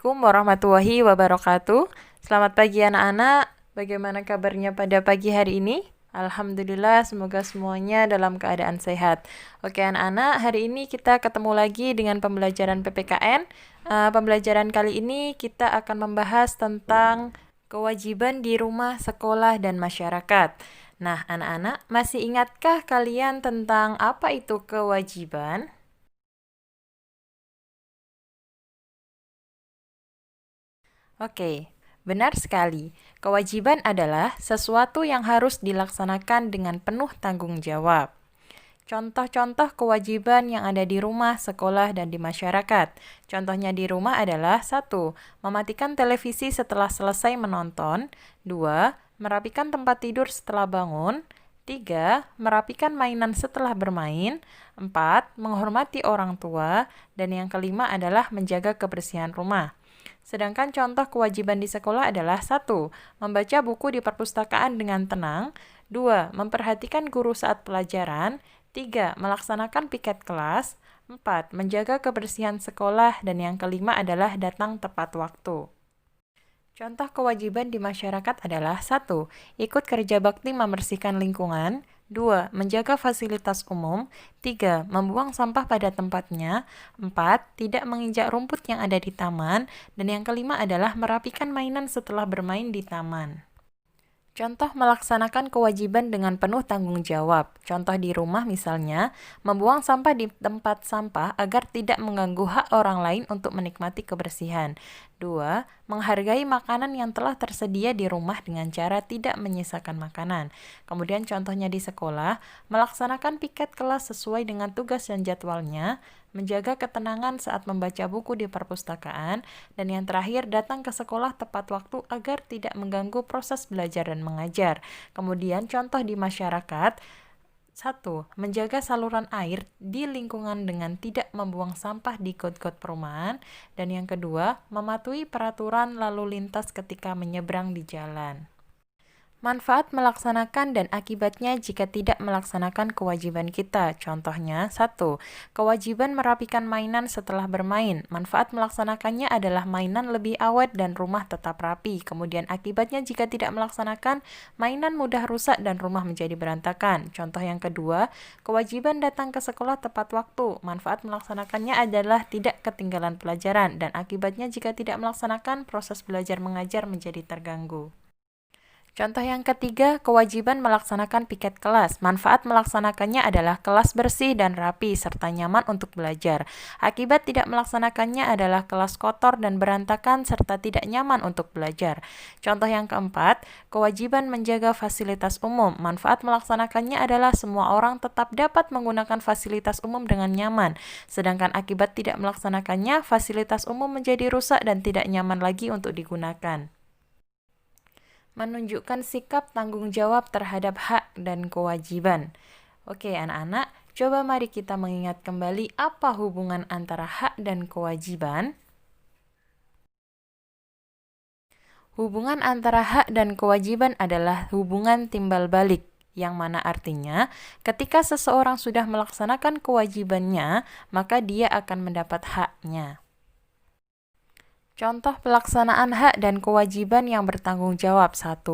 Assalamualaikum warahmatullahi wabarakatuh. Selamat pagi anak-anak. Bagaimana kabarnya pada pagi hari ini? Alhamdulillah, semoga semuanya dalam keadaan sehat. Oke anak-anak, hari ini kita ketemu lagi dengan pembelajaran PPKN. Pembelajaran kali ini kita akan membahas tentang kewajiban di rumah, sekolah, dan masyarakat. Nah, anak-anak, masih ingatkah kalian tentang apa itu kewajiban? Oke, benar sekali. Kewajiban adalah sesuatu yang harus dilaksanakan dengan penuh tanggung jawab. Contoh-contoh kewajiban yang ada di rumah, sekolah, dan di masyarakat. Contohnya di rumah adalah 1. Mematikan televisi setelah selesai menonton. 2. Merapikan tempat tidur setelah bangun. 3. Merapikan mainan setelah bermain. 4. Menghormati orang tua. Dan yang kelima adalah menjaga kebersihan rumah. Sedangkan contoh kewajiban di sekolah adalah 1. Membaca buku di perpustakaan dengan tenang. 2. Memperhatikan guru saat pelajaran. 3. Melaksanakan piket kelas. 4. Menjaga kebersihan sekolah. Dan yang kelima adalah datang tepat waktu. Contoh kewajiban di masyarakat adalah 1. Ikut kerja bakti membersihkan lingkungan. 2. Menjaga fasilitas umum. 3. Membuang sampah pada tempatnya. 4. Tidak menginjak rumput yang ada di taman. Dan yang kelima adalah merapikan mainan setelah bermain di taman. Contoh melaksanakan kewajiban dengan penuh tanggung jawab. Contoh di rumah misalnya, membuang sampah di tempat sampah agar tidak mengganggu hak orang lain untuk menikmati kebersihan. 2. Menghargai makanan yang telah tersedia di rumah dengan cara tidak menyisakan makanan. Kemudian contohnya di sekolah, melaksanakan piket kelas sesuai dengan tugas dan jadwalnya, menjaga ketenangan saat membaca buku di perpustakaan, dan yang terakhir datang ke sekolah tepat waktu agar tidak mengganggu proses belajar dan mengajar. Kemudian contoh di masyarakat, 1. Menjaga saluran air di lingkungan dengan tidak membuang sampah di got-got perumahan. Dan yang kedua, mematuhi peraturan lalu lintas ketika menyeberang di jalan. Manfaat melaksanakan dan akibatnya jika tidak melaksanakan kewajiban kita. Contohnya, 1. Kewajiban merapikan mainan setelah bermain. Manfaat melaksanakannya adalah mainan lebih awet dan rumah tetap rapi. Kemudian akibatnya jika tidak melaksanakan, mainan mudah rusak dan rumah menjadi berantakan. Contoh yang kedua, kewajiban datang ke sekolah tepat waktu. Manfaat melaksanakannya adalah tidak ketinggalan pelajaran dan akibatnya jika tidak melaksanakan, proses belajar mengajar menjadi terganggu. Contoh yang ketiga, kewajiban melaksanakan piket kelas. Manfaat melaksanakannya adalah kelas bersih dan rapi serta nyaman untuk belajar. Akibat tidak melaksanakannya adalah kelas kotor dan berantakan serta tidak nyaman untuk belajar. Contoh yang keempat, kewajiban menjaga fasilitas umum. Manfaat melaksanakannya adalah semua orang tetap dapat menggunakan fasilitas umum dengan nyaman. Sedangkan akibat tidak melaksanakannya, fasilitas umum menjadi rusak dan tidak nyaman lagi untuk digunakan. Menunjukkan sikap tanggung jawab terhadap hak dan kewajiban. Oke anak-anak, coba mari kita mengingat kembali apa hubungan antara hak dan kewajiban. Hubungan antara hak dan kewajiban adalah hubungan timbal balik, yang mana artinya ketika seseorang sudah melaksanakan kewajibannya, maka dia akan mendapat haknya. Contoh pelaksanaan hak dan kewajiban yang bertanggung jawab. 1.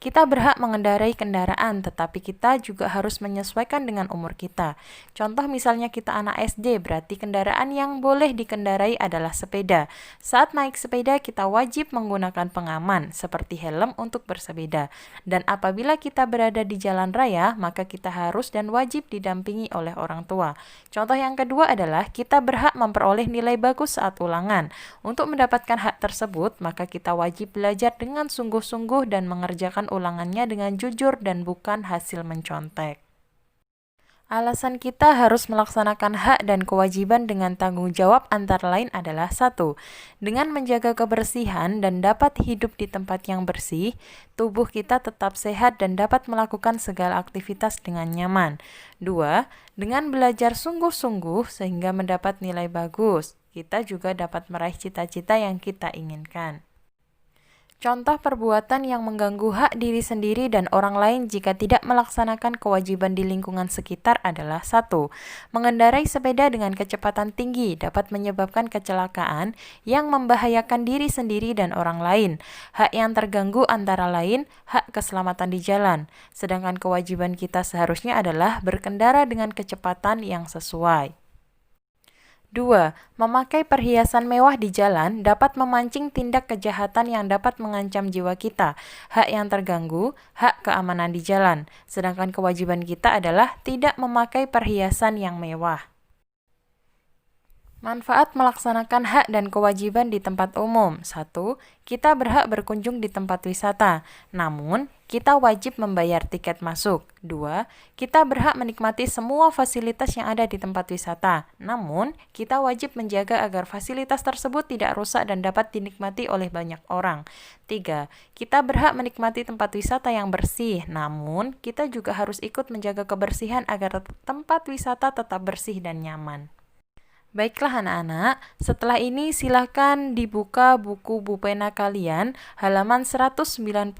Kita berhak mengendarai kendaraan, tetapi kita juga harus menyesuaikan dengan umur kita. Contoh misalnya kita anak SD, berarti kendaraan yang boleh dikendarai adalah sepeda. Saat naik sepeda, kita wajib menggunakan pengaman, seperti helm untuk bersepeda. Dan apabila kita berada di jalan raya, maka kita harus dan wajib didampingi oleh orang tua. Contoh yang kedua adalah kita berhak memperoleh nilai bagus saat ulangan. Untuk mendapatkan hak tersebut, maka kita wajib belajar dengan sungguh-sungguh dan mengerjakan ulangannya dengan jujur dan bukan hasil mencontek. Alasan kita harus melaksanakan hak dan kewajiban dengan tanggung jawab antara lain adalah 1. Dengan menjaga kebersihan dan dapat hidup di tempat yang bersih, tubuh kita tetap sehat dan dapat melakukan segala aktivitas dengan nyaman. 2. Dengan belajar sungguh-sungguh sehingga mendapat nilai bagus, kita juga dapat meraih cita-cita yang kita inginkan. Contoh perbuatan yang mengganggu hak diri sendiri dan orang lain jika tidak melaksanakan kewajiban di lingkungan sekitar adalah 1. Mengendarai sepeda dengan kecepatan tinggi dapat menyebabkan kecelakaan yang membahayakan diri sendiri dan orang lain. Hak yang terganggu antara lain hak keselamatan di jalan, sedangkan kewajiban kita seharusnya adalah berkendara dengan kecepatan yang sesuai. 2. Memakai perhiasan mewah di jalan dapat memancing tindak kejahatan yang dapat mengancam jiwa kita. Hak yang terganggu, hak keamanan di jalan. Sedangkan kewajiban kita adalah tidak memakai perhiasan yang mewah. Manfaat melaksanakan hak dan kewajiban di tempat umum. 1. Kita berhak berkunjung di tempat wisata, namun kita wajib membayar tiket masuk. 2. Kita berhak menikmati semua fasilitas yang ada di tempat wisata, namun kita wajib menjaga agar fasilitas tersebut tidak rusak dan dapat dinikmati oleh banyak orang. 3. Kita berhak menikmati tempat wisata yang bersih, namun kita juga harus ikut menjaga kebersihan agar tempat wisata tetap bersih dan nyaman. Baiklah anak-anak, setelah ini silakan dibuka buku pulpena kalian halaman 191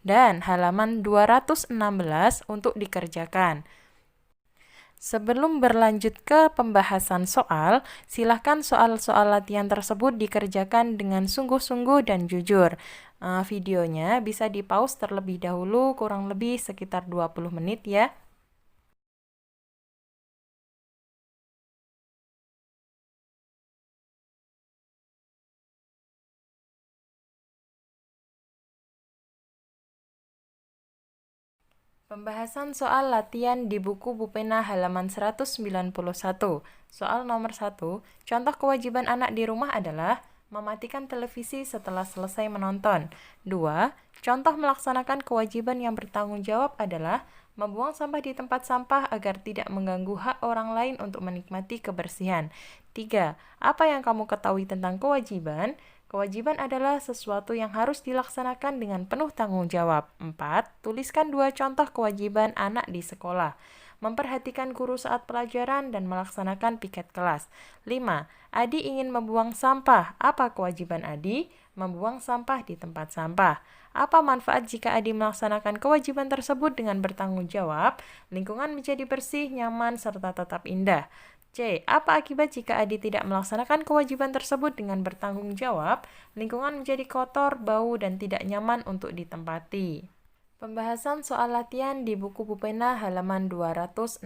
dan halaman 216 untuk dikerjakan. Sebelum berlanjut ke pembahasan soal, silakan soal-soal latihan tersebut dikerjakan dengan sungguh-sungguh dan jujur. Videonya bisa di-pause terlebih dahulu kurang lebih sekitar 20 menit ya. Pembahasan soal latihan di buku pulpena halaman 191. Soal nomor 1, contoh kewajiban anak di rumah adalah mematikan televisi setelah selesai menonton. 2. Contoh melaksanakan kewajiban yang bertanggung jawab adalah membuang sampah di tempat sampah agar tidak mengganggu hak orang lain untuk menikmati kebersihan. 3. Apa yang kamu ketahui tentang kewajiban? Kewajiban adalah sesuatu yang harus dilaksanakan dengan penuh tanggung jawab. 4. Tuliskan 2 contoh kewajiban anak di sekolah. Memperhatikan guru saat pelajaran dan melaksanakan piket kelas. 5. Adi ingin membuang sampah. Apa kewajiban Adi? Membuang sampah di tempat sampah. Apa manfaat jika Adi melaksanakan kewajiban tersebut dengan bertanggung jawab? Lingkungan menjadi bersih, nyaman, serta tetap indah. C. Apa akibat jika Adi tidak melaksanakan kewajiban tersebut dengan bertanggung jawab? Lingkungan menjadi kotor, bau, dan tidak nyaman untuk ditempati. Pembahasan soal latihan di buku pulpena halaman 216. 1.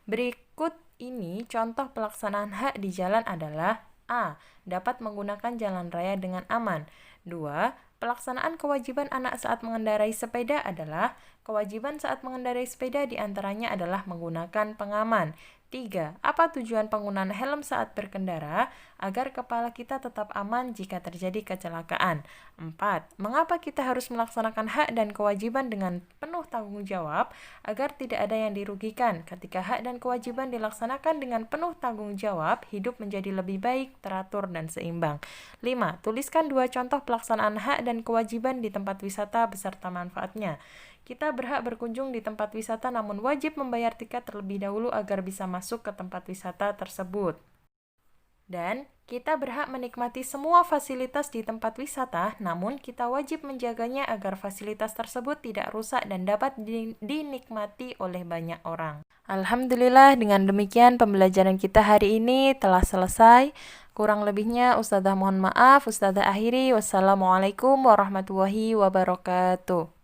Berikut ini contoh pelaksanaan hak di jalan adalah A. Dapat menggunakan jalan raya dengan aman. 2. Pelaksanaan kewajiban anak saat mengendarai sepeda adalah kewajiban saat mengendarai sepeda diantaranya adalah menggunakan pengaman. 3. Apa tujuan penggunaan helm saat berkendara? Agar kepala kita tetap aman jika terjadi kecelakaan. 4. Mengapa kita harus melaksanakan hak dan kewajiban dengan penuh tanggung jawab? Agar tidak ada yang dirugikan. Ketika hak dan kewajiban dilaksanakan dengan penuh tanggung jawab, hidup menjadi lebih baik, teratur, dan seimbang. 5. Tuliskan 2 contoh pelaksanaan hak dan kewajiban di tempat wisata beserta manfaatnya. Kita berhak berkunjung di tempat wisata namun wajib membayar tiket terlebih dahulu agar bisa masuk ke tempat wisata tersebut. Dan kita berhak menikmati semua fasilitas di tempat wisata, namun kita wajib menjaganya agar fasilitas tersebut tidak rusak dan dapat dinikmati oleh banyak orang. Alhamdulillah, dengan demikian pembelajaran kita hari ini telah selesai. Kurang lebihnya Ustazah mohon maaf. Ustazah akhiri. Wassalamualaikum warahmatullahi wabarakatuh.